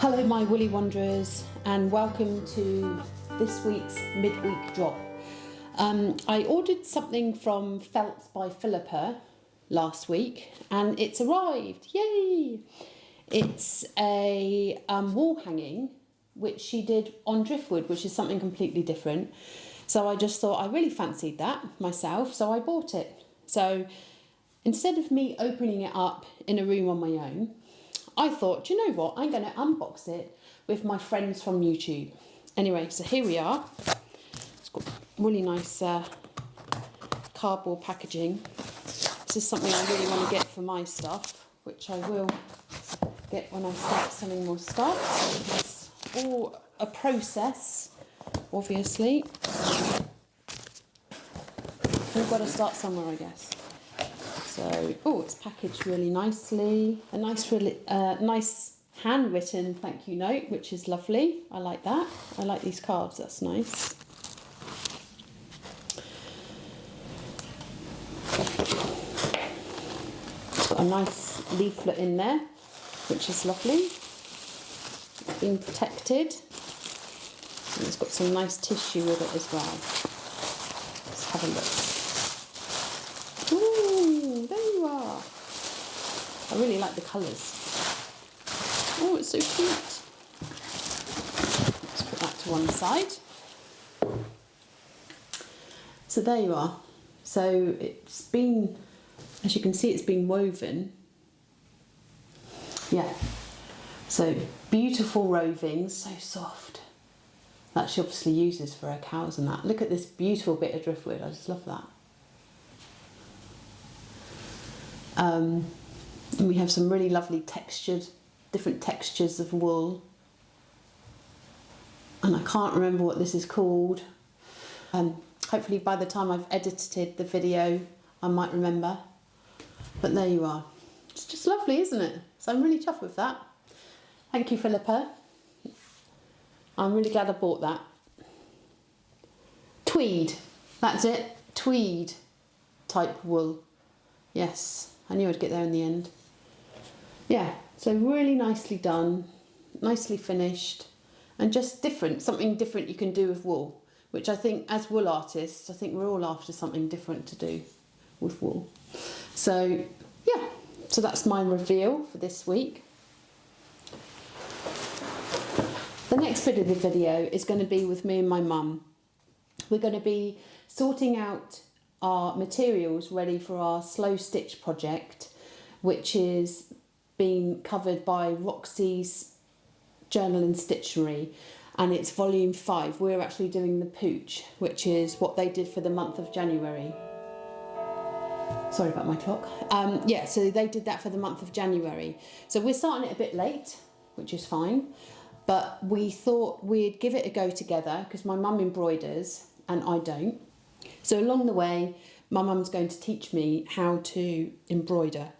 Hello my woolly wanderers, and welcome to this week's midweek drop. I ordered something from Felts by Philippa last week and it's arrived, yay! It's a wall hanging which she did on driftwood, which is something completely different. So I just thought I really fancied that myself, so I bought it. So instead of me opening it up in a room on my own, I thought, do you know what, I'm going to unbox it with my friends from YouTube. Anyway, so here we are. It's got really nice cardboard packaging. This is something I really want to get for my stuff, which I will get when I start selling more stuff. It's all a process, obviously. We've got to start somewhere, I guess. So, oh, it's packaged really nicely. A nice handwritten thank you note, which is lovely. I like that. I like these cards, that's nice. It's got a nice leaflet in there, which is lovely. It's been protected. And it's got some nice tissue with it as well. Let's have a look. I really like the colours. Oh, it's so cute. Let's put that to one side. So there you are. So it's been, as you can see, it's been woven. Yeah. So beautiful roving, so soft. That she obviously uses for her cows and that. Look at this beautiful bit of driftwood. I just love that. And we have some really lovely different textures of wool. And I can't remember what this is called. Hopefully by the time I've edited the video, I might remember. But there you are. It's just lovely, isn't it? So I'm really chuffed with that. Thank you, Philippa. I'm really glad I bought that. Tweed, that's it. Tweed type wool. Yes, I knew I'd get there in the end. Yeah, so really nicely done, nicely finished, and just different, something different you can do with wool, which I think as wool artists, I think we're all after something different to do with wool. So yeah, so that's my reveal for this week. The next bit of the video is going to be with me and my mum. We're going to be sorting out our materials ready for our slow stitch project, which is being covered by Roxy's Journal and Stitchery, and it's volume 5. We're actually doing the pooch, which is what they did for the month of January. Sorry about my clock. Yeah, so they did that for the month of January. So we're starting it a bit late, which is fine, but we thought we'd give it a go together because my mum embroiders and I don't. So along the way, my mum's going to teach me how to embroider,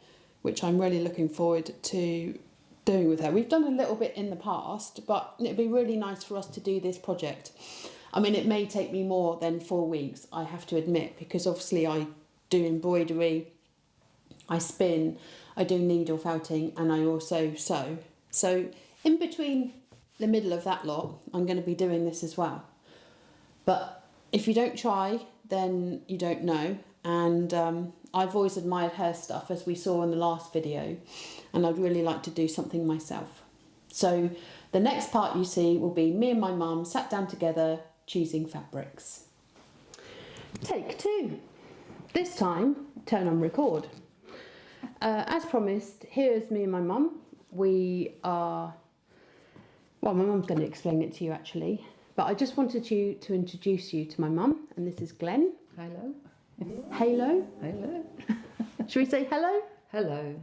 which I'm really looking forward to doing with her. We've done a little bit in the past, but it'd be really nice for us to do this project. I mean, it may take me more than 4 weeks, I have to admit, because obviously I do embroidery, I spin, I do needle felting, and I also sew. So in between the middle of that lot, I'm going to be doing this as well. But if you don't try, then you don't know. And I've always admired her stuff, as we saw in the last video, and I'd really like to do something myself. So the next part you see will be me and my mum sat down together choosing fabrics. Take 2. This time, turn on record. As promised, here's me and my mum. We are, well, my mum's going to explain it to you actually, but I just wanted to introduce you to my mum, and this is Glen. Hello. Halo? Hello. Should we say hello? Hello.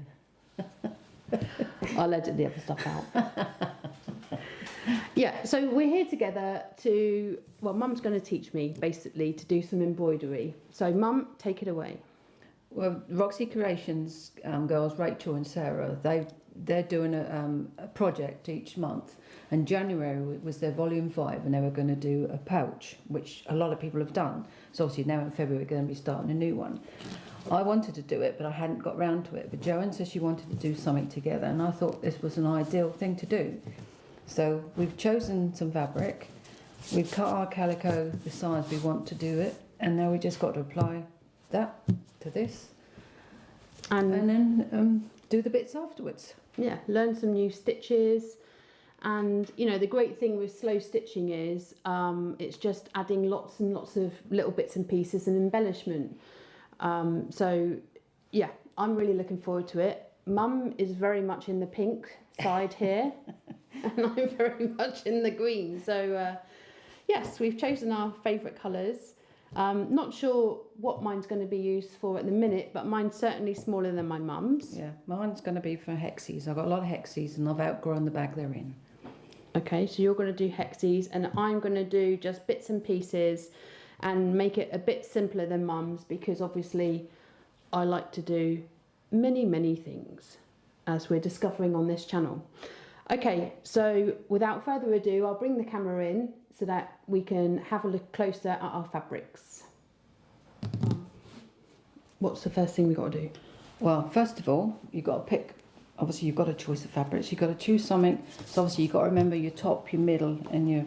I'll edit the other stuff out. Yeah, so we're here together to, well, Mum's going to teach me basically to do some embroidery. So Mum, take it away. Well, Roxy Creations girls, Rachel and Sarah, they're doing a project each month, and January was their volume 5, and they were going to do a pouch, which a lot of people have done. So obviously now in February we're going to be starting a new one. I wanted to do it, but I hadn't got round to it. But Joanne said she wanted to do something together, and I thought this was an ideal thing to do. So we've chosen some fabric, we've cut our calico the size we want to do it, and now we just got to apply that to this, And then do the bits afterwards. yeah, learn some new stitches. And you know, the great thing with slow stitching is it's just adding lots and lots of little bits and pieces and embellishment. So yeah, I'm really looking forward to it. Mum is very much in the pink side here, and I'm very much in the green. So yes, we've chosen our favourite colours. Not sure what mine's going to be used for at the minute, but mine's certainly smaller than my mum's. Yeah, mine's going to be for hexies. I've got a lot of hexies and I've outgrown the bag they're in. Okay, so you're going to do hexies and I'm going to do just bits and pieces and make it a bit simpler than mum's, because obviously I like to do many things, as we're discovering on this channel. Okay, so without further ado, I'll bring the camera in so that we can have a look closer at our fabrics. What's the first thing we got to do? Well, first of all, you've got to pick, obviously you've got a choice of fabrics, you've got to choose something, so obviously you've got to remember your top, your middle and your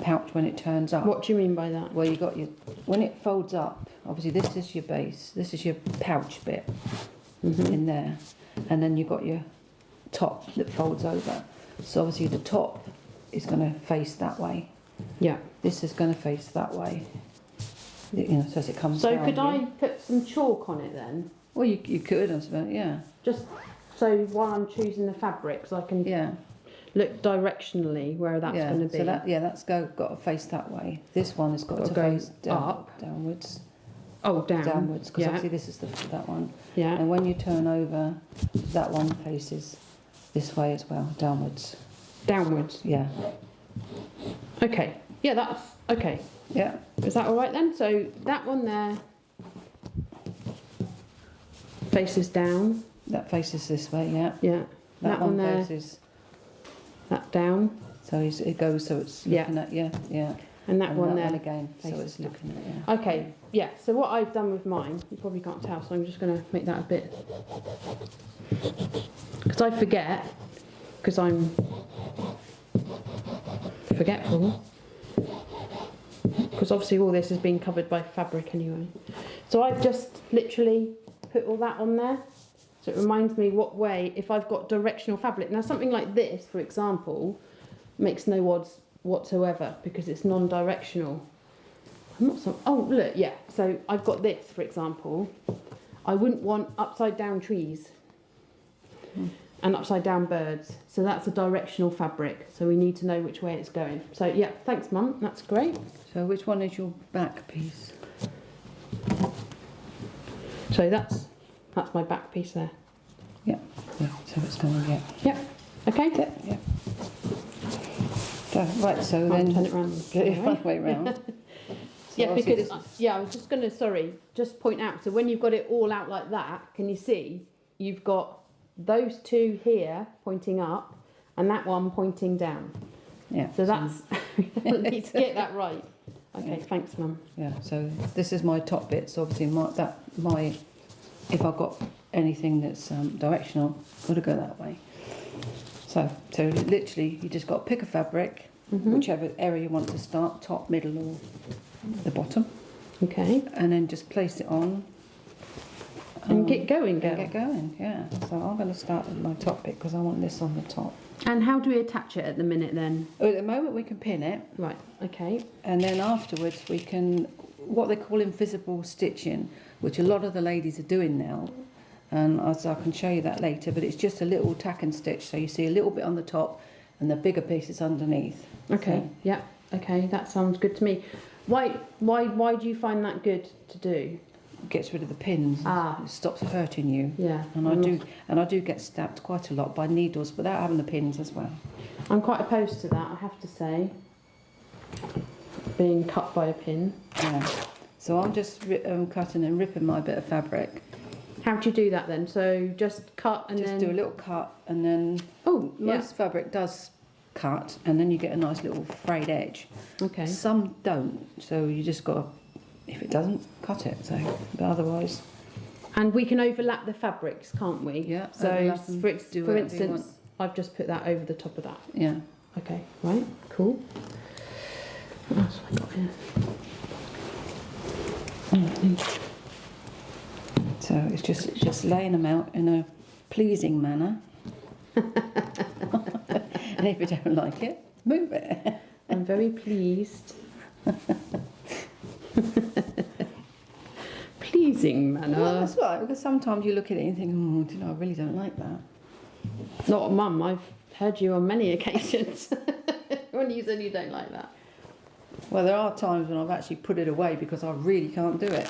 pouch when it turns up. What do you mean by that? Well, you got your, when it folds up, obviously this is your base, this is your pouch bit in there, and then you've got your top that folds over. So obviously the top is going to face that way. Yeah. This is going to face that way. You know, so as it comes So down. could I put some chalk on it then? Well, you could, I suppose, yeah. Just so while I'm choosing the fabrics, I can Yeah. look directionally where that's yeah. going to be. So that's got to face that way. This one has got to Go face up. downwards. Oh, Downwards, because Yeah. obviously this is that one. Yeah. And when you turn over, that one faces this way as well, downwards. Downwards. Yeah. Okay. Yeah, that's okay. Yeah. Is that all right then? So that one there faces down. That faces this way, yeah. Yeah. That one one there. faces, That down. so it goes so it's Yeah. looking at you, yeah. And that one there. again, so faces it's down. looking at you. Okay. Yeah. So what I've done with mine, you probably can't tell, so I'm just going to make that a bit, because I forget, because I'm forgetful. Because obviously all this has been covered by fabric anyway. So I've just literally put all that on there. So it reminds me what way, if I've got directional fabric. Now something like this, for example, makes no odds whatsoever because it's non-directional. I'm not so, oh look, yeah. So I've got this, for example. I wouldn't want upside down trees and upside down birds. So that's a directional fabric. So we need to know which way it's going. So yeah, thanks Mum, that's great. So which one is your back piece? So that's my back piece there. Yeah. Yeah. So it's going to Yep. Okay. yeah. Yeah. So, right. So I'll then turn it round. get it one way round. So Yeah, obviously because this is- yeah, I was just going to just point out. So when you've got it all out like that, can you see? You've got those two here pointing up, and that one pointing down. yeah. So that's I need to get that right. Okay, Yeah. thanks, Mum. Yeah, so this is my top bit. So obviously if I've got anything that's directional, got to go that way. So literally, you just got to pick a fabric, whichever area you want to start, top, middle, or the bottom, Okay, and then just place it on. and get going, And girl. get going, yeah. So I'm going to start with my top bit because I want this on the top. And how do we attach it at the minute then? At the moment, we can pin it. Right. Okay. And then afterwards we can, what they call invisible stitching, which a lot of the ladies are doing now. And as I can show you that later, but it's just a little tack and stitch. So you see a little bit on the top and the bigger piece is underneath. Okay. So, Yeah. Okay. That sounds good to me. Why do you find that good to do? it gets rid of the pins. Ah. It stops hurting you. Yeah. And I do get stabbed quite a lot by needles without having the pins as well. I'm quite opposed to that, I have to say. Being cut by a pin. Yeah. So I'm just cutting and ripping my bit of fabric. How do you do that then? So just cut and Just then do a little cut and then Oh, yeah. most fabric does cut and then you get a nice little frayed edge. Okay. Some don't, so you just got to, if it doesn't, cut it. So, but otherwise, And we can overlap the fabrics, can't we? Yeah, So overlap and for do whatever you instance, I've just put that over the top of that. yeah. Okay, right, cool. What else have I got here? So it's just laying them out in a pleasing manner. And if you don't like it, move it. I'm very pleased. Pleasing manner. Well, that's right, because sometimes you look at it and you think, oh, do you know, I really don't like that. Not Mum, I've heard you on many occasions when you said you don't like that. Well, there are times when I've actually put it away because I really can't do it.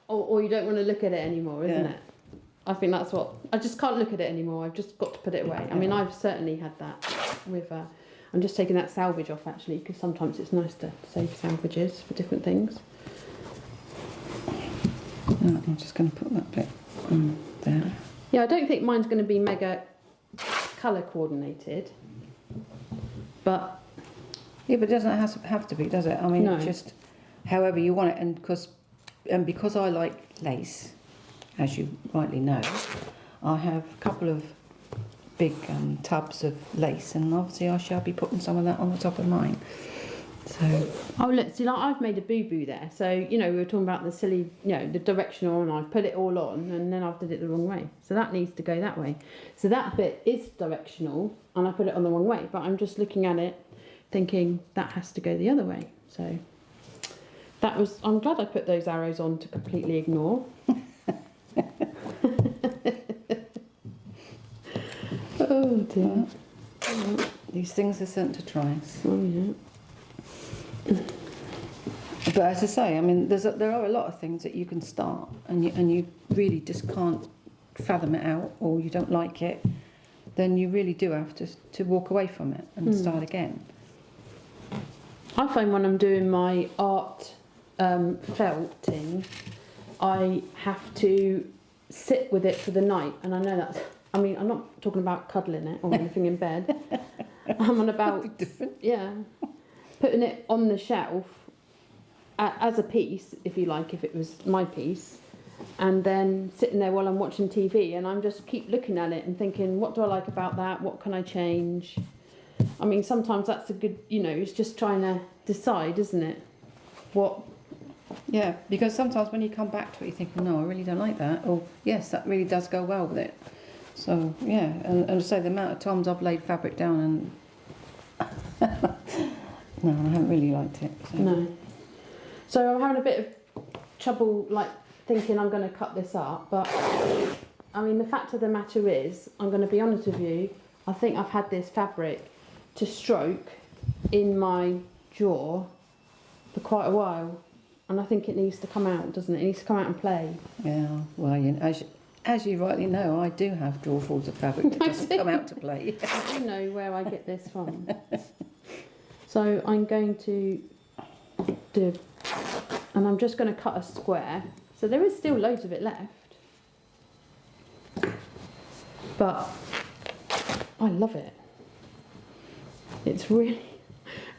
Or you don't want to look at it anymore, isn't Yeah. it? I think that's what... I just can't look at it anymore. I've just got to put it away. I mean, I've certainly had that with... I'm just taking that salvage off, actually, because sometimes it's nice to save salvages for different things. I'm just going to put that bit there. Yeah, I don't think mine's going to be mega colour coordinated. But... Yeah, but it doesn't have to be, does it? I mean, No. just however you want it. And because I like lace, as you rightly know, I have a couple of big tubs of lace, and obviously I shall be putting some of that on the top of mine. So, oh look, see, like I've made a boo-boo there. So, you know, we were talking about the silly, you know, the directional, and I've put it all on, and then I've did it the wrong way. So that needs to go that way. So that bit is directional, and I put it on the wrong way, but I'm just looking at it thinking that has to go the other way. So that was, I'm glad I put those arrows on to completely ignore. Oh dear. these things are sent to tries. Oh yeah. But as I say, I mean, there are a lot of things that you can start, and you really just can't fathom it out, or you don't like it, then you really do have to walk away from it and start again. I find when I'm doing my art felting, I have to sit with it for the night, and I know that's... I mean, I'm not talking about cuddling it or anything in bed. I'm on about... Different. Yeah. Putting it on the shelf as a piece, if you like, if it was my piece, and then sitting there while I'm watching TV, and I'm just keep looking at it and thinking, what do I like about that? What can I change? I mean, sometimes that's a good, you know, it's just trying to decide, isn't it? What... Yeah, because sometimes when you come back to it, you think, no, I really don't like that. Or, yes, that really does go well with it. So, yeah, and so the amount of times I've laid fabric down and... no, I haven't really liked it. So. No. So I'm having a bit of trouble, like, thinking I'm going to cut this up, but, I mean, the fact of the matter is, I'm going to be honest with you, I think I've had this fabric to stroke in my drawer for quite a while, and I think it needs to come out, doesn't it? It needs to come out and play. Yeah, well, you know, as you rightly know, I do have drawerfuls of fabric that doesn't come out to play. I do know where I get this from. So I'm going to do, and I'm just going to cut a square. So there is still loads of it left, but I love it. It's really,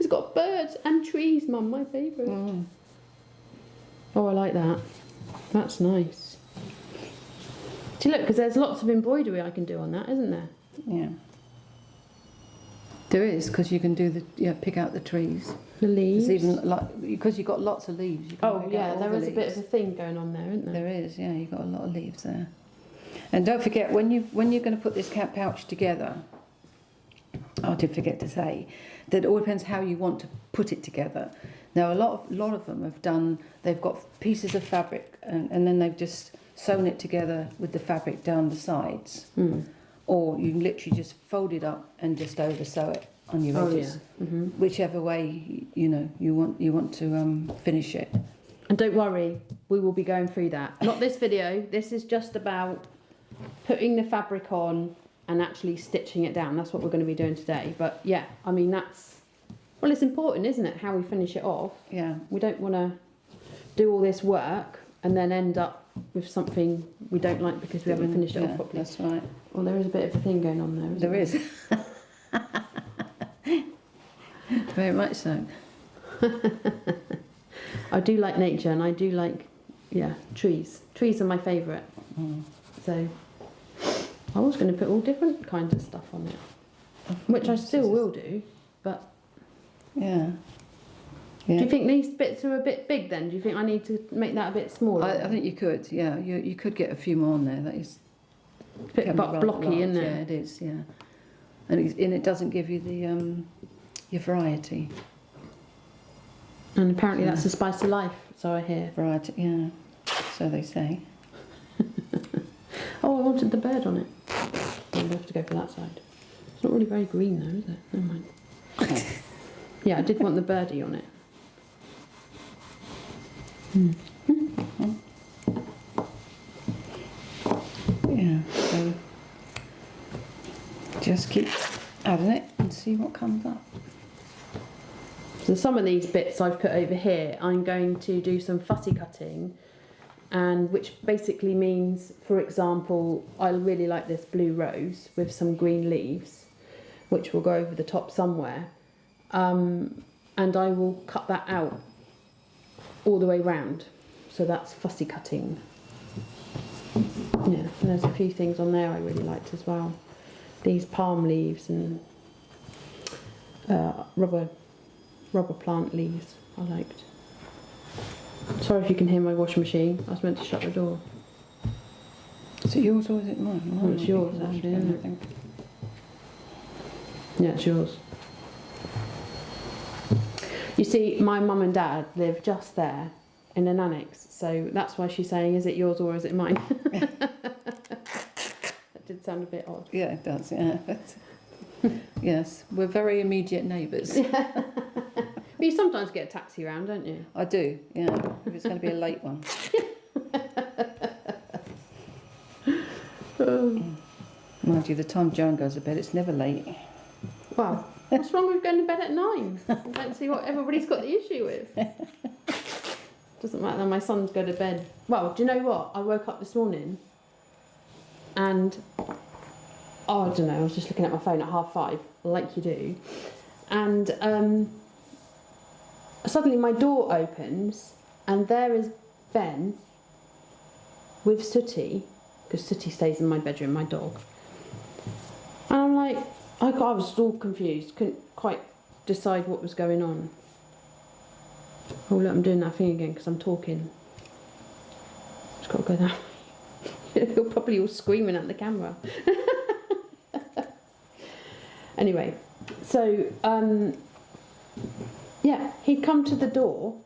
it's got birds and trees, Mum, my favourite. Mm. Oh, I like that. That's nice. See, look, because there's lots of embroidery I can do on that, isn't there? Yeah. There is, because you can do pick out the trees. The leaves. It's even like, because you've got lots of leaves. You can Oh, pick yeah, out all there the is a bit of leaves. a thing going on there, isn't there? There is, yeah, you've got a lot of leaves there. And don't forget, when you're going to put this cat pouch together, I did forget to say, that it all depends how you want to put it together. Now, a lot of them have done, they've got pieces of fabric and then they've just sewn it together with the fabric down the sides. Mm. Or you can literally just fold it up and just over sew it on your edges. Oh, yeah. Mm-hmm. Whichever way, you know, you want to finish it. And don't worry, we will be going through that. Not this video, this is just about putting the fabric on and actually stitching it down. That's what we're going to be doing today. But yeah, I mean, that's, well, it's important, isn't it, how we finish it off? Yeah. We don't want to do all this work and then end up with something we don't like because we haven't finished it off properly. That's right. Well, there is a bit of a thing going on there, isn't There is. Very much so. I do like nature and I do like, yeah, trees. Trees are my favourite. Mm. So I was going to put all different kinds of stuff on it. which I still will do, but... Yeah. Do you think these bits are a bit big then? Do you think I need to make that a bit smaller? I think you could, yeah. You could get a few more on there. That is a bit blocky, isn't it? Yeah, it is, yeah. And it doesn't give you the your variety. And apparently that's the spice of life, so I hear. Variety, yeah. So they say. Oh, I wanted the bird on it. I'll have to go for that side. It's not really very green though, is it? Never mind. Yeah, I did want the birdie on it. Yeah, so just keep adding it and see what comes up. So some of these bits I've put over here, I'm going to do some fussy cutting, and which basically means, for example, I really like this blue rose with some green leaves, which will go over the top somewhere, and I will cut that out all the way round. So that's fussy cutting. Yeah, and there's a few things on there I really liked as well. These palm leaves and rubber plant leaves I liked. Sorry if you can hear my washing machine. I was meant to shut the door. Is it yours or is it mine? Oh, it's yours actually, isn't it? I think. Yeah, it's yours. You see, my mum and dad live just there in an annex, so that's why she's saying, is it yours or is it mine? That did sound a bit odd. Yeah, it does, yeah. Yes, we're very immediate neighbours. But you sometimes get a taxi around, don't you? I do, yeah, if it's going to be a late one. Mind you, the time Joan goes to bed, it's never late. Well, what's wrong with going to bed at 9? I don't see what everybody's got the issue with. Doesn't matter, my sons go to bed. Well, do you know what? I woke up this morning and, I don't know, I was just looking at my phone at 5:30, like you do. And suddenly my door opens and there is Ben with Sooty, because Sooty stays in my bedroom, my dog. And I'm like, I was all confused, couldn't quite decide what was going on. Oh look, I'm doing that thing again because I'm talking. Just got to go down. You're probably all screaming at the camera. Anyway, so yeah, he'd come to the door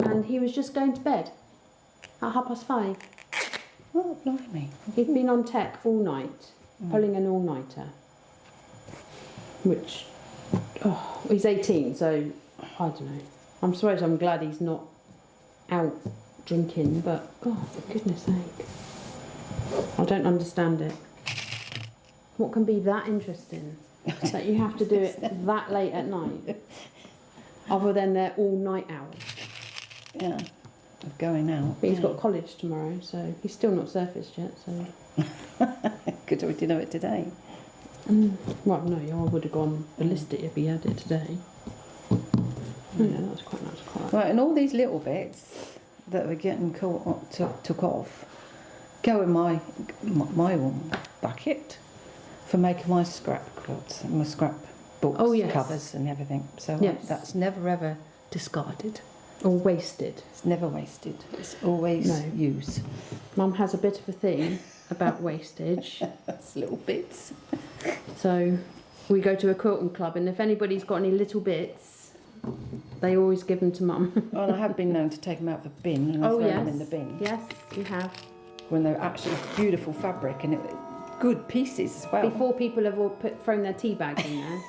and he was just going to bed at 5:30. Oh, blimey. He'd been on tech all night, pulling an all-nighter. Which, he's 18, so I don't know. I'm glad he's not out drinking, but for goodness sake. I don't understand it. What can be that interesting that you have to do it that late at night, other than their all-night hours? Yeah, of going out. But he's got college tomorrow, so he's still not surfaced yet, so... Good, we did know it today. Well, no, I would have gone ballistic if he had it today. Yeah, that was quite nice. Right, and all these little bits that were getting took off go in my bucket for making my scrap quilts and my scrap books, covers and everything. So that's never ever discarded. Or wasted. It's never wasted. It's always used. Mum has a bit of a thing about wastage. That's little bits. So we go to a quilting club, and if anybody's got any little bits, they always give them to Mum. Well, I have been known to take them out of the bin and throw them in the bin. Yes, you have. When they're actually beautiful fabric and good pieces as well. Before people have all thrown their tea bags in there.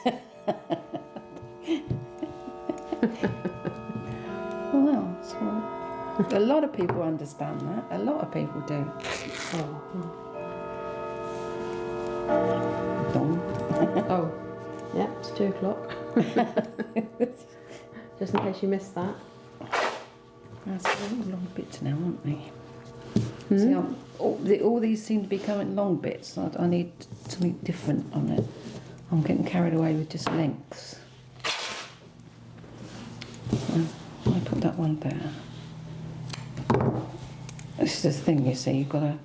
Well, so a lot of people understand that. A lot of people do. Oh, yeah, it's 2 o'clock. Just in case you missed that. That's all long bits now, aren't they? See, all these seem to be coming long bits. I need something different on it. I'm getting carried away with just lengths. So I put that one there. This is the thing, you see, you've got to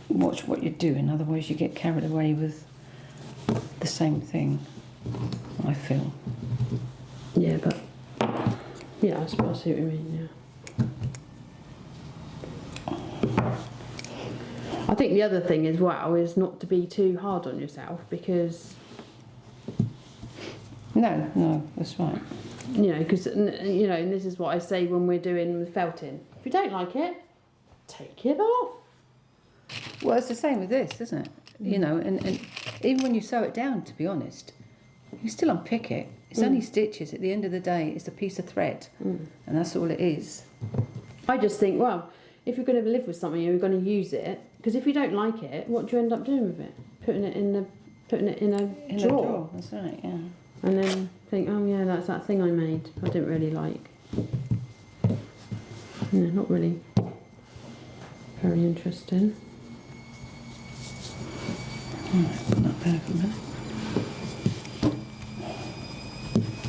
watch what you're doing, otherwise you get carried away with the same thing, I feel. Yeah, but yeah, I suppose I see what you mean. Yeah. I think the other thing as well is not to be too hard on yourself, because No, that's right. you know, because you know, and this is what I say when we're doing felting. If you don't like it, take it off. Well, it's the same with this, isn't it? You know, and even when you sew it down, to be honest, you still unpick it. It's only stitches. At the end of the day, it's a piece of thread, and that's all it is. I just think, well, if you're going to live with something, you're going to use it. Because if you don't like it, what do you end up doing with it? Putting it in a drawer. That's right. Yeah. And then think, oh yeah, that's that thing I made. I didn't really like. No, not really. Very interesting. Put that there for a minute.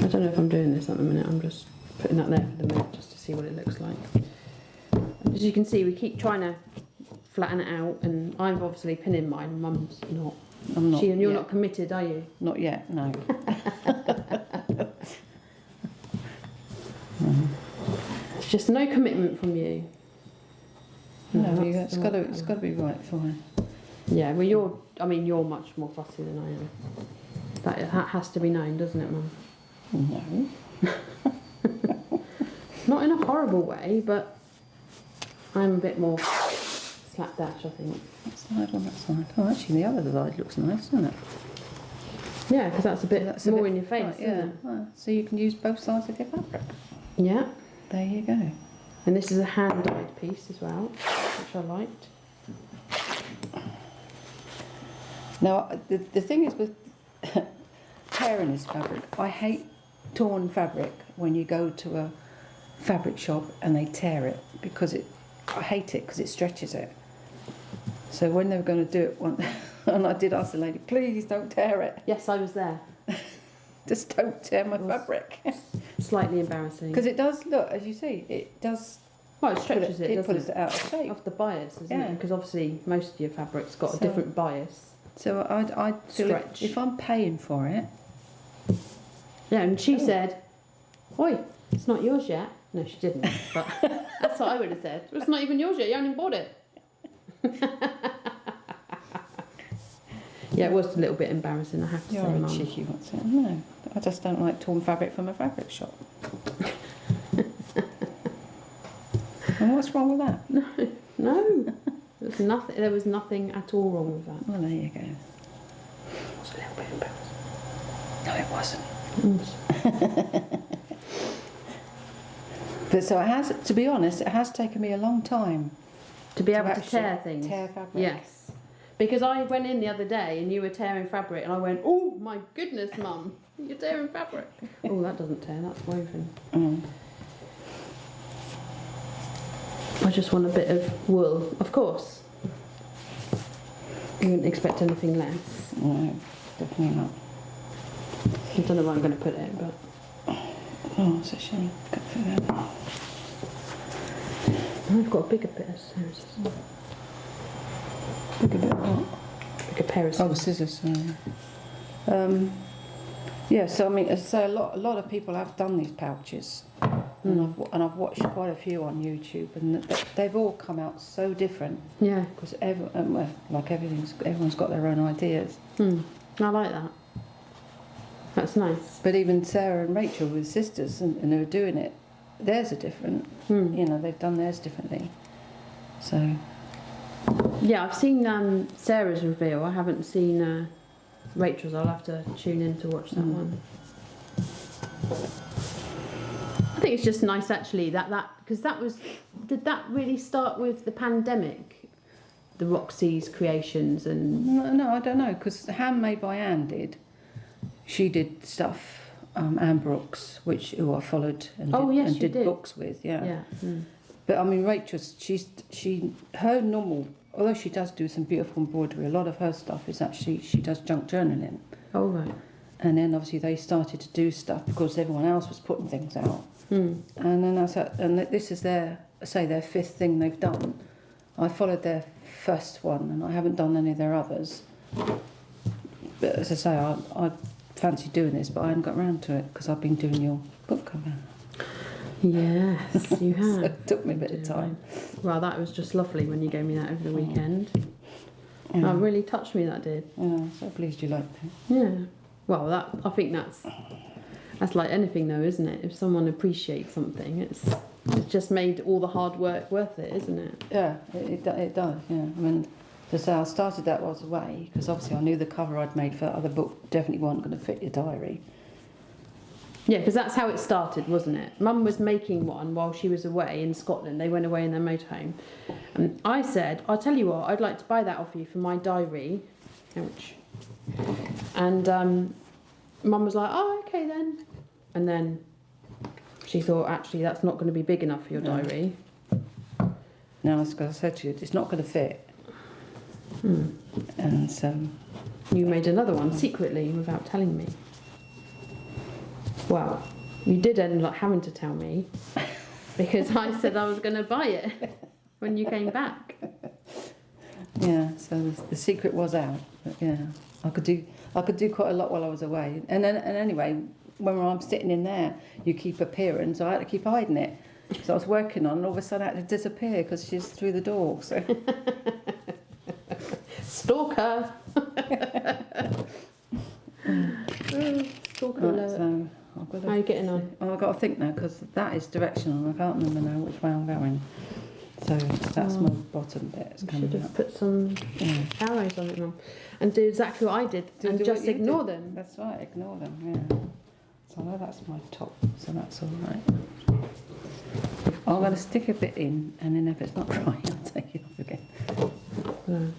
I don't know if I'm doing this at the minute. I'm just putting that there for the minute just to see what it looks like. As you can see, we keep trying to flatten it out, and I'm obviously pinning mine. Mum's not. I'm not. And you're yet. not committed, are you? Not yet. No. It's just no commitment from you. No, that's it's got to be right for her. Yeah, well, you're much more fussy than I am. That has to be known, doesn't it, Mum? No. Not in a horrible way, but I'm a bit more slapdash, I think. That side on that side. Oh, actually, the other side looks nice, doesn't it? Yeah, because that's a bit more in your face, right, isn't yeah. it? Well, so you can use both sides of your fabric. Yeah. There you go. And this is a hand-dyed piece as well, which I liked. Now, the thing is with tearing this fabric, I hate torn fabric when you go to a fabric shop and they tear it, because I hate it because it stretches it. So when they were going to do it, and I did ask the lady, please don't tear it. Yes, I was there. Just don't tear my fabric. Slightly embarrassing. Because it does, look, as you see, it does. Well, it stretches it doesn't puts it out of shape. Off the bias, isn't Yeah. it? Because obviously most of your fabric's got a So- different bias. So I feel Stretch. if I'm paying for it. Yeah, and she said, "Oi, it's not yours yet." No, she didn't, but that's what I would have said. It's not even yours yet. You haven't even bought it. Yeah, it was a little bit embarrassing, I have to You're say, a Mum. cheeky what's it? No, I just don't like torn fabric from a fabric shop. And what's wrong with that? No, there was nothing. There was nothing at all wrong with that. Well, there you go. It was a little bit embarrassing. No, it wasn't. Mm. But so it has. To be honest, it has taken me a long time To be able to actually tear things. Tear fabric. Yes. Because I went in the other day and you were tearing fabric and I went, "Oh my goodness, Mum, you're tearing fabric." Oh, that doesn't tear, that's woven. Mm. I just want a bit of wool, of course. You wouldn't expect anything less. No, definitely not. I don't know where I'm going to put it, but Oh, it's a shame. Can't fit that. I've got a bigger bit of scissors. Look a bit of what? Bigger pair of Oh, scissors. scissors. Yeah. So I mean, so a lot of people have done these pouches, and I've watched quite a few on YouTube, and they've all come out so different. Yeah. Because like everyone's got their own ideas. I like that. That's nice. But even Sarah and Rachel with sisters, and who are doing it, theirs are different. You know, they've done theirs differently. So Yeah, I've seen Sarah's reveal. I haven't seen Rachel's. I'll have to tune in to watch that one. I think it's just nice actually that because did that really start with the pandemic? The Roxy's creations and no, I don't know, because Handmade by Anne did. She did stuff, Anne Brooks, who I followed and did books with. Yeah. But I mean, Rachel's her normal. Although she does do some beautiful embroidery, a lot of her stuff is actually she does junk journaling. Oh right. And then obviously they started to do stuff because everyone else was putting things out. And then this is their fifth thing they've done. I followed their first one, and I haven't done any of their others. But as I say, I fancy doing this, but I haven't got round to it because I've been doing your book cover. Yes, you have. So it took me a bit of time. Well, that was just lovely when you gave me that over the weekend. Yeah. That really touched me, that did. Yeah, so pleased you liked it. Yeah. Well, I think that's like anything though, isn't it? If someone appreciates something, it's just made all the hard work worth it, isn't it? Yeah, it does, yeah. I mean, to say I started that while I was away, because obviously I knew the cover I'd made for the other book definitely wasn't going to fit your diary. Yeah, because that's how it started, wasn't it? Mum was making one while she was away in Scotland. They went away in their motorhome. And I said, I'll tell you what, I'd like to buy that off you for my diary. Ouch. And Mum was like, oh, okay then. And then she thought, actually, that's not going to be big enough for your diary. No, as I said to you, it's not going to fit. And so... You made another one secretly without telling me. Well, you did end up having to tell me because I said I was going to buy it when you came back. Yeah, so the secret was out. But yeah, I could do quite a lot while I was away. And anyway, when I'm sitting in there, you keep appearing, so I had to keep hiding it. So I was working on, and all of a sudden I had to disappear because she's through the door. So stalker. Stalker alert. So I've got how are you getting on? I've got to think now because that is directional. I can't remember now which way I'm going. So that's my bottom bit. It's coming Should have up. put some arrows on it, Mum, and do exactly what I did, and do just what you ignore did. them. That's right, ignore them. Yeah. So I know that's my top. So that's all right. I'm going to stick a bit in, and then if it's not right, I'll take it off again.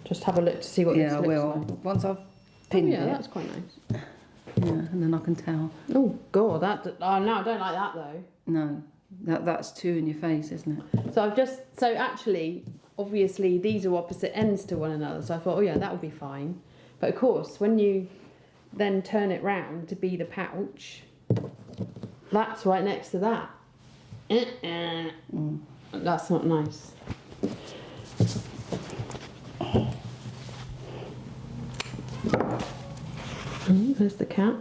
Just have a look to see what this Yeah, I looks will. like. Once I've Oh, pinned yeah, it. that's quite nice. Yeah, and then I can tell. Oh God, oh no, I don't like that though. No, that's two in your face, isn't it? So actually, obviously these are opposite ends to one another. So I thought, oh yeah, that would be fine. But of course, when you then turn it round to be the pouch, that's right next to that. That's not nice. There's the cat.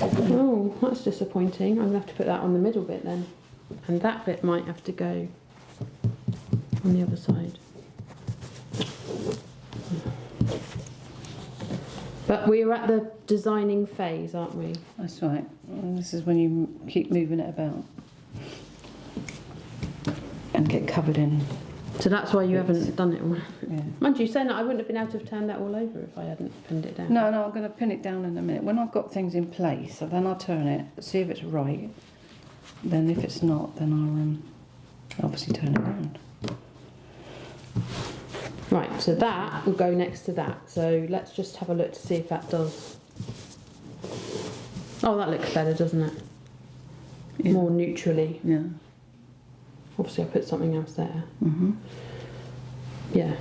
Oh, that's disappointing. I'm going to have to put that on the middle bit then. And that bit might have to go on the other side. But we're at the designing phase, aren't we? That's right. And this is when you keep moving it about and get covered in. So that's why you haven't done it all. Yeah. Mind you, saying that I wouldn't have been able to have turned that all over if I hadn't pinned it down. No, I'm going to pin it down in a minute. When I've got things in place, so then I'll turn it, see if it's right. Then if it's not, then I'll obviously turn it around. Right, so that will go next to that. So let's just have a look to see if that does. Oh, that looks better, doesn't it? Yeah. More neutrally. Yeah. Obviously, I put something else there. Mhm. Yeah.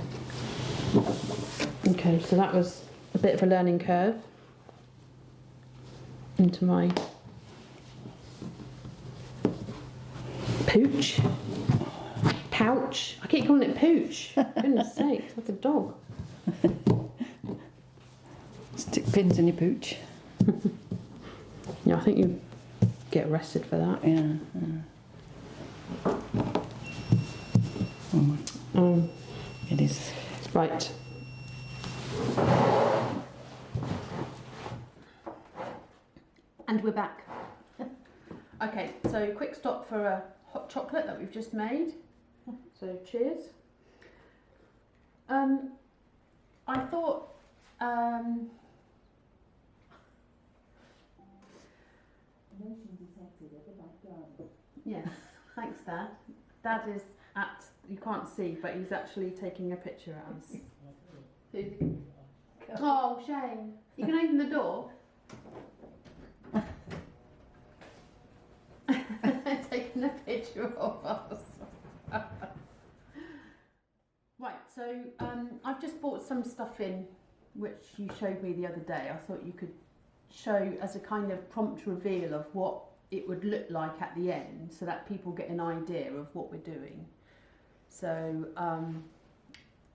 Okay, so that was a bit of a learning curve into my pouch. I keep calling it pooch. Goodness sake, it's like a dog. Stick pins in your pooch. Yeah, I think you get arrested for that. Yeah. It is. Right. And we're back. Okay, so quick stop for a hot chocolate that we've just made. So cheers. I thought yes, thanks Dad. Dad is at, you can't see, but he's actually taking a picture at us. Oh, shame. You can open the door. Taking a picture of us. Right, so I've just bought some stuff in which you showed me the other day. I thought you could show as a kind of prompt reveal of what it would look like at the end so that people get an idea of what we're doing. So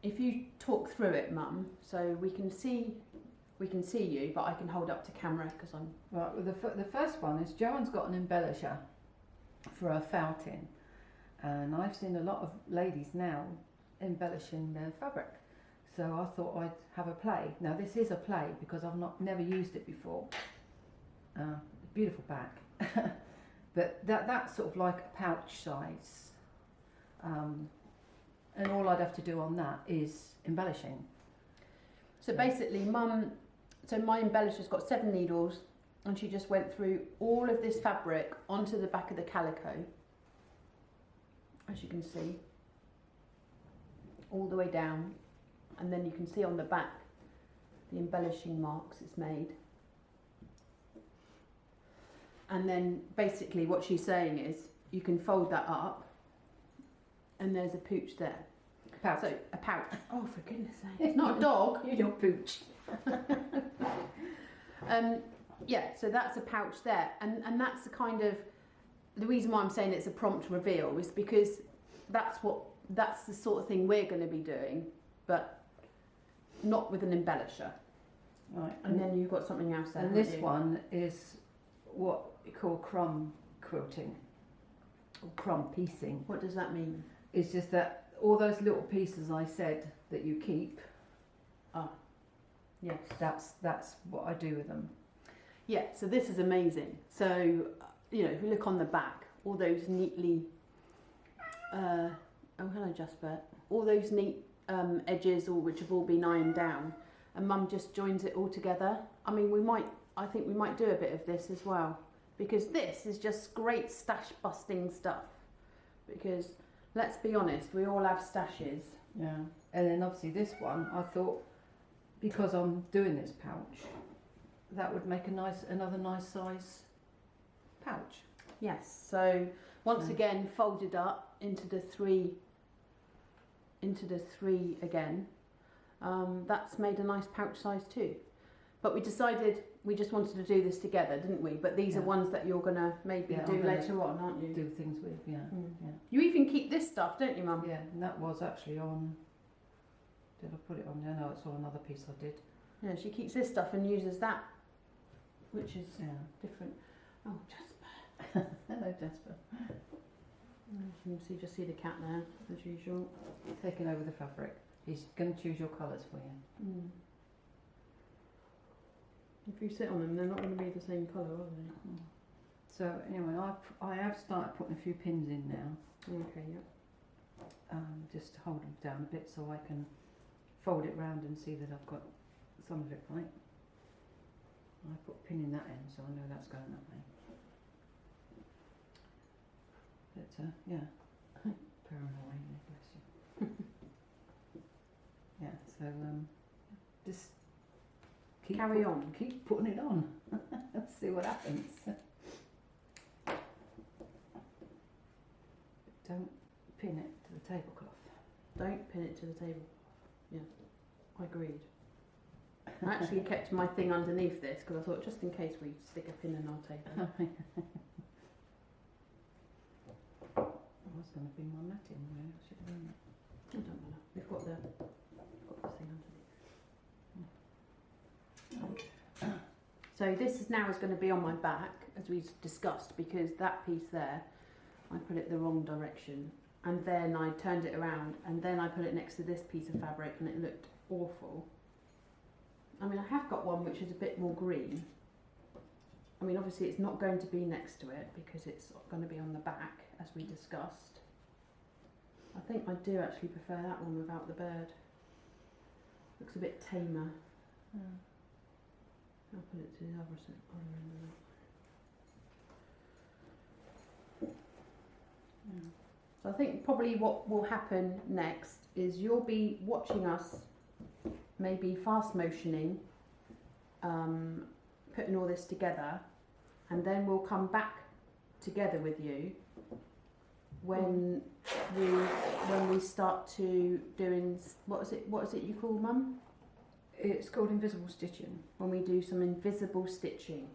if you talk through it, Mum, so we can see you, but I can hold up to camera because I'm... Right, well, the first one is Joanne's got an embellisher for her fouting, and I've seen a lot of ladies now embellishing their fabric, so I thought I'd have a play. Now this is a play because I've never used it before. Beautiful back, but that's sort of like a pouch size, and all I'd have to do on that is embellishing. So basically, Mum, so my embellisher's got 7 needles, and she just went through all of this fabric onto the back of the calico, as you can see, all the way down, and then you can see on the back the embellishing marks it's made. And then basically what she's saying is you can fold that up, and there's a pooch there. Pouch. So a pouch. Oh, for goodness sake! It's not a dog. You don't pooch. Yeah, so that's a pouch there, and that's the kind of the reason why I'm saying it's a prompt reveal is because that's the sort of thing we're going to be doing, but not with an embellisher. Right. And then you've got something else there. And this one is what you call crumb quilting or crumb piecing. What does that mean? It's just that all those little pieces I said that you keep. Ah, yes. That's what I do with them. Yeah, so this is amazing. So, if you look on the back, all those neatly, oh hello Jasper, all those neat edges, which have all been ironed down, and Mum just joins it all together. I mean, I think we might do a bit of this as well, because this is just great stash busting stuff, because let's be honest, we all have stashes. Yeah, and then obviously this one, I thought, because I'm doing this pouch, that would make another nice size pouch. Yes, so once again folded up into the three again. That's made a nice pouch size too. But we decided we just wanted to do this together, didn't we? But these are ones that you're gonna maybe do later on, aren't you? Do things with, yeah. Yeah. You even keep this stuff, don't you, Mum? Yeah, and that was actually on. Did I put it on there? No, it's on another piece I did. Yeah, she keeps this stuff and uses that, which is different. Oh, Jasper. Hello, Jasper. You can just see the cat there, as usual. Taking over the fabric. He's going to choose your colours for you. Mm. If you sit on them, they're not going to be the same colour, are they? Mm. So anyway, I have started putting a few pins in now. Okay, yeah. Just to hold them down a bit so I can fold it round and see that I've got some of it right. I put a pin in that end, so I know that's going that way. But yeah, paranoid, bless you. Yeah, so just carry on. Keep putting it on. Let's see what happens. Don't pin it to the tablecloth. Don't pin it to the table. Yeah, I agreed. I actually kept my thing underneath this because I thought just in case we stick a pin in our table. I was going to bring my mat in, really. I should have done that. I don't matter. We've got the thing underneath. So this is going to be on my back, as we discussed, because that piece there, I put it the wrong direction, and then I turned it around, and then I put it next to this piece of fabric, and it looked awful. I mean, I have got one which is a bit more green. I mean, obviously it's not going to be next to it because it's going to be on the back, as we discussed. I think I do actually prefer that one without the bird. Looks a bit tamer. I'll put it to the other end of that. So I think probably what will happen next is you'll be watching us maybe fast motioning, putting all this together, and then we'll come back together with you when we start to doing what is it you call, Mum? It's called invisible stitching. When we do some invisible stitching.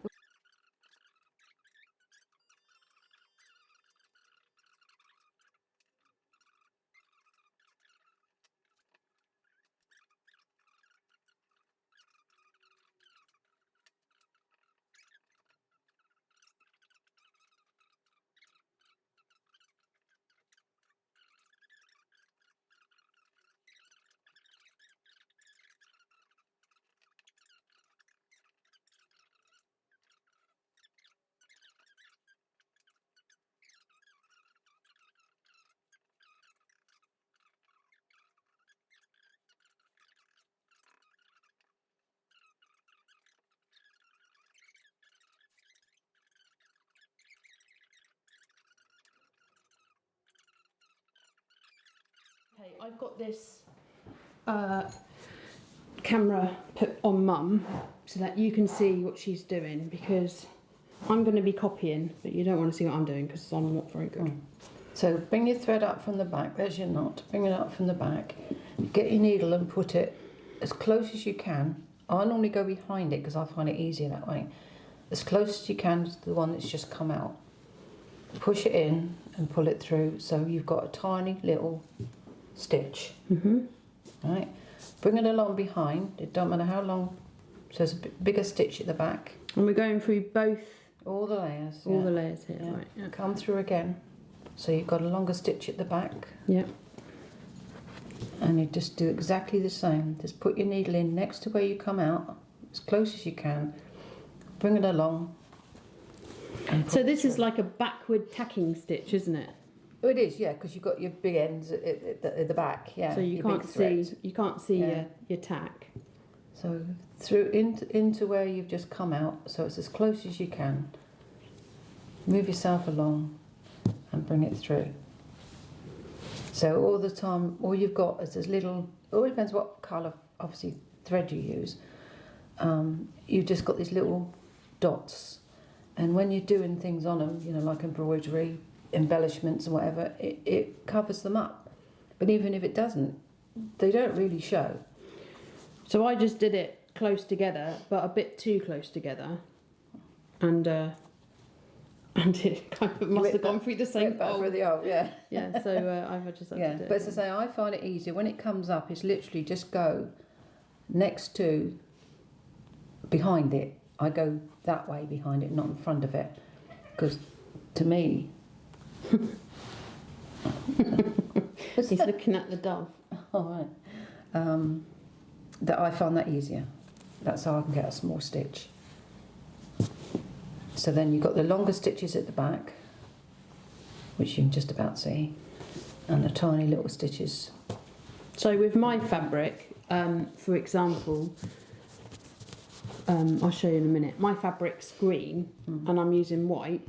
Okay, I've got this camera put on Mum so that you can see what she's doing, because I'm going to be copying, but you don't want to see what I'm doing because I'm not very good. So bring your thread up from the back. There's your knot. Bring it up from the back. Get your needle and put it as close as you can. I normally go behind it because I find it easier that way. As close as you can to the one that's just come out. Push it in and pull it through so you've got a tiny little stitch. Right? Bring it along behind. It don't matter how long. So there's a bigger stitch at the back. And we're going through both. All the layers. All the layers here, Yeah. right? Yeah. Come through again. So you've got a longer stitch at the back. Yeah. And you just do exactly the same. Just put your needle in next to where you come out, as close as you can. Bring it along. So this is like a backward tacking stitch, isn't it? Oh, it is, yeah, because you've got your big ends at the back, yeah. So you your can't big thread. see Yeah. your tack. So through into where you've just come out, so it's as close as you can. Move yourself along and bring it through. So all the time, all you've got is this little, it all depends what colour, obviously, thread you use. You've just got these little dots. And when you're doing things on them, you know, like embroidery, embellishments and whatever, it covers them up. But even if it doesn't, they don't really show. So I just did it close together, but a bit too close together. And it kind of must have gone through the same hole. Through the hole, yeah. Yeah, so I've just had to do But it. as I say, I find it easier when it comes up. It's literally just go next to, behind it. I go that way behind it, not in front of it, because to me, He's looking at the dove. all right, that I find that easier. That's how I can get a small stitch. So then you've got the longer stitches at the back, which you can just about see, and the tiny little stitches. So with my fabric, for example, I'll show you in a minute. My fabric's green and I'm using white,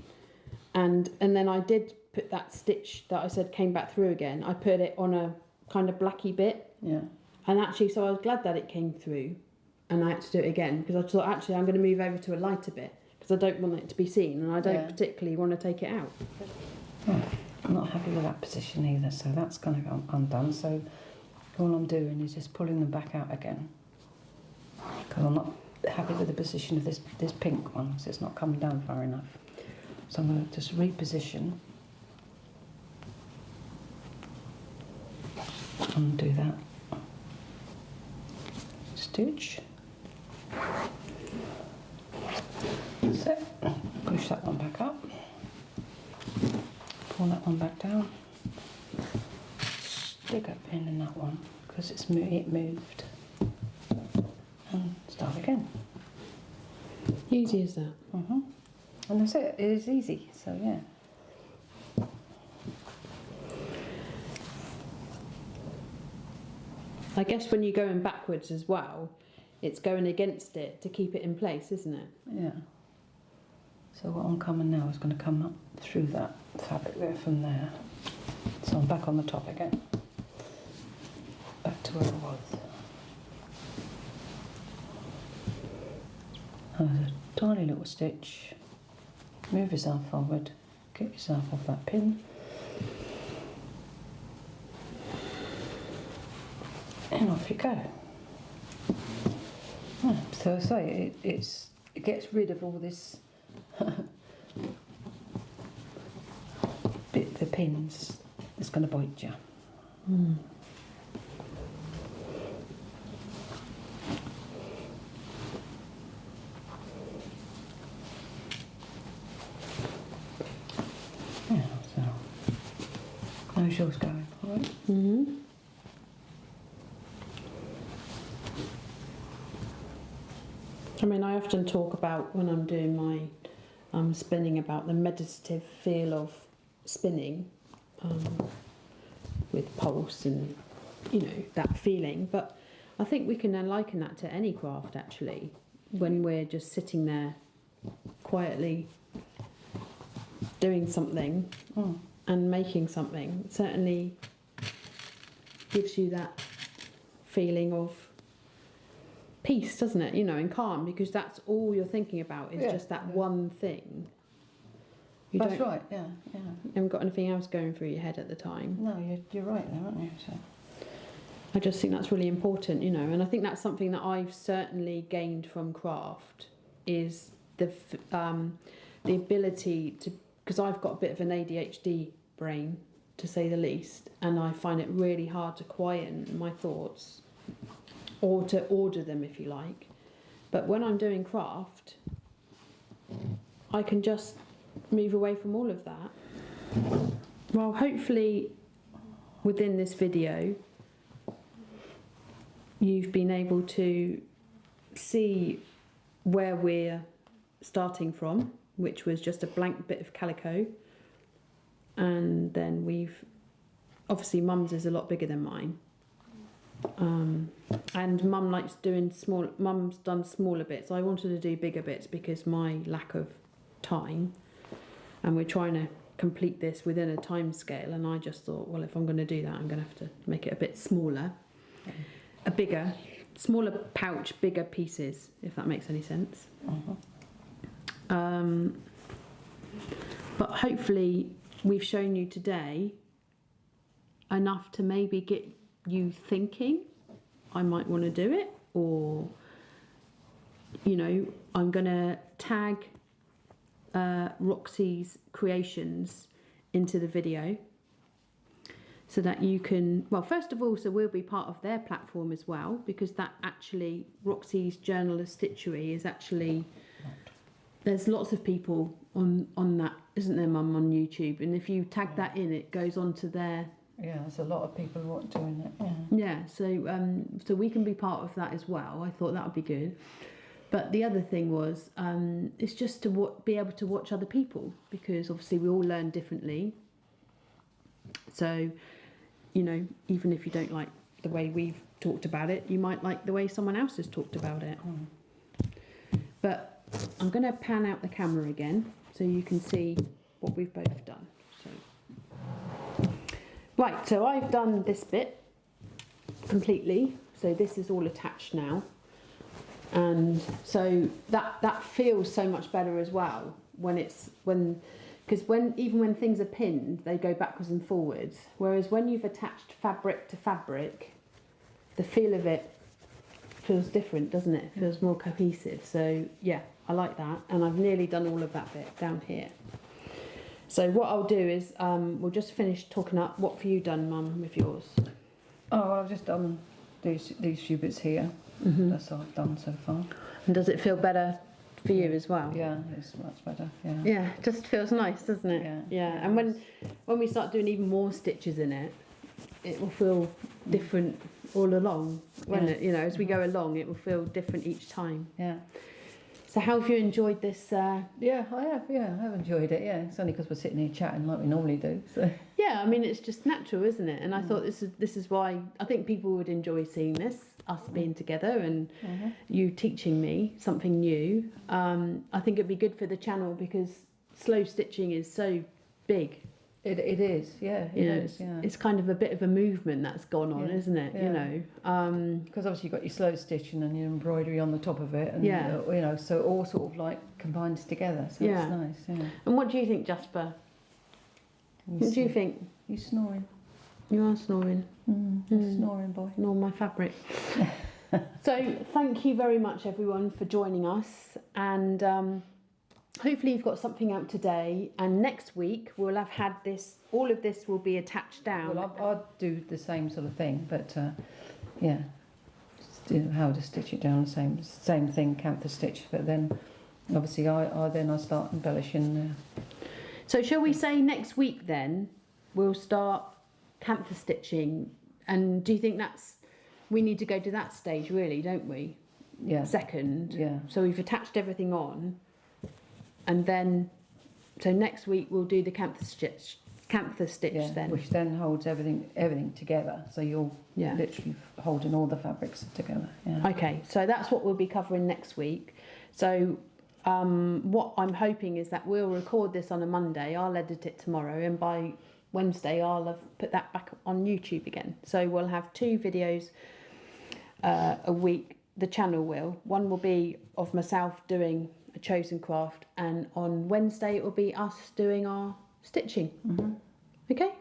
and then I did put that stitch that I said came back through again. I put it on a kind of blacky bit, Yeah. and actually, so I was glad that it came through, and I had to do it again because I thought actually I'm going to move over to a lighter bit because I don't want it to be seen and I don't particularly want to take it out. Oh, I'm not happy with that position either, so that's going to go undone. So all I'm doing is just pulling them back out again, because I'm not happy with the position of this pink one, so it's not coming down far enough. So I'm going to just reposition and do that. Stitch. That's it. Push that one back up. Pull that one back down. Stick a pin in that one because it moved. And start again. Easy as that. And that's it. It is easy. So yeah. I guess when you're going backwards as well, it's going against it to keep it in place, isn't it? Yeah. So what I'm coming now is going to come up through that fabric there from there. So I'm back on the top again. Back to where I was. There's a tiny little stitch. Move yourself forward. Get yourself off that pin. And off you go. So I say it gets rid of all this the pins that's going to bite you. Yeah, so how's yours going? All right? I mean, I often talk about when I'm doing my spinning about the meditative feel of spinning with pulse and, you know, that feeling. But I think we can then liken that to any craft, actually, when we're just sitting there quietly doing something and making something. Certainly gives you that feeling of peace, doesn't it? You know, and calm, because that's all you're thinking about is just that one thing. That's right, yeah. You haven't got anything else going through your head at the time. No, you're right there, aren't you? So. I just think that's really important, you know, and I think that's something that I've certainly gained from craft is the ability to, because I've got a bit of an ADHD brain, to say the least, and I find it really hard to quieten my thoughts or to order them, if you like. But when I'm doing craft, I can just move away from all of that. Well, hopefully within this video you've been able to see where we're starting from, which was just a blank bit of calico, and then we've obviously mum's is a lot bigger than mine, and mum likes doing mum's done smaller bits. I wanted to do bigger bits because my lack of time, and we're trying to complete this within a time scale, and I just thought, well, if I'm going to do that, I'm going to have to make it a bit smaller, smaller pouch, bigger pieces, if that makes any sense. But hopefully we've shown you today enough to maybe get you thinking I might want to do it, or, you know, I'm going to tag Roxy's creations into the video so that you can, well, first of all, so we'll be part of their platform as well, because that actually, Roxy's Journal of Stitchery is actually, there's lots of people on that, isn't there, Mum, on YouTube, and if you tag that in, it goes onto their... Yeah, there's a lot of people doing it, Yeah, so we can be part of that as well. I thought that would be good. But the other thing was, it's just to be able to watch other people, because obviously we all learn differently. So, you know, even if you don't like the way we've talked about it, you might like the way someone else has talked about it. But I'm going to pan out the camera again so you can see what we've both done. Right, so I've done this bit completely. So this is all attached now. And so that feels so much better as well because even when things are pinned, they go backwards and forwards, whereas when you've attached fabric to fabric, the feel of it feels different, doesn't it? It feels more cohesive. So yeah, I like that, and I've nearly done all of that bit down here. So what I'll do is we'll just finish talking up. What have you done, Mum, with yours? Oh, I've just done these few bits here. That's all I've done so far. And does it feel better for you as well? Yeah, it's much better. Yeah. Yeah, it just feels nice, doesn't it? Yeah. And when we start doing even more stitches in it, it will feel different all along. Won't it? You know, as we go along, it will feel different each time. Yeah. So how have you enjoyed this? Yeah, I have. Yeah, I have enjoyed it. Yeah, it's only because we're sitting here chatting like we normally do. So. Yeah, I mean, it's just natural, isn't it? And I thought this is why I think people would enjoy seeing this, us being together and you teaching me something new. I think it'd be good for the channel because slow stitching is so big. It is, yeah. It is, yeah. It's kind of a bit of a movement that's gone on, isn't it? Yeah. You know, because obviously you've got your slow stitching and your embroidery on the top of it, and you know, so it all sort of like combines together. So it's nice. Yeah. And what do you think, Jasper? What do you think? You snoring? You are snoring. Snoring boy. Nor my fabric. So thank you very much, everyone, for joining us, and. Hopefully you've got something out today, and next week we'll have had this, all of this will be attached down. Well, I'll do the same sort of thing, but yeah, how to stitch it down, same thing, camphor stitch, but then obviously I start embellishing. So shall we say next week then we'll start camphor stitching, and do you think we need to go to that stage really, don't we? Yeah. Second. Yeah. So we've attached everything on. And then, so next week we'll do the camphor stitch then. Which then holds everything together. So you're literally holding all the fabrics together. Yeah. Okay, so that's what we'll be covering next week. So what I'm hoping is that we'll record this on a Monday. I'll edit it tomorrow, and by Wednesday I'll have put that back on YouTube again. So we'll have 2 videos a week. The channel will. One will be of myself doing a chosen craft, and on Wednesday it will be us doing our stitching. Okay?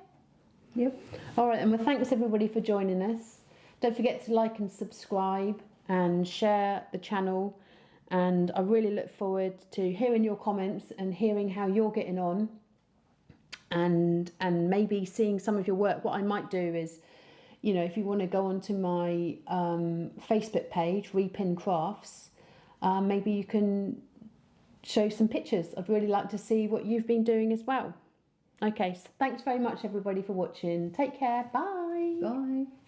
Yep. All right, and well, thanks everybody for joining us. Don't forget to like and subscribe and share the channel. And I really look forward to hearing your comments and hearing how you're getting on, and maybe seeing some of your work. What I might do is, you know, if you want to go onto my Facebook page, Repin Crafts, maybe you can show some pictures. I'd really like to see what you've been doing as well. Okay, so thanks very much everybody for watching. Take care. Bye. Bye.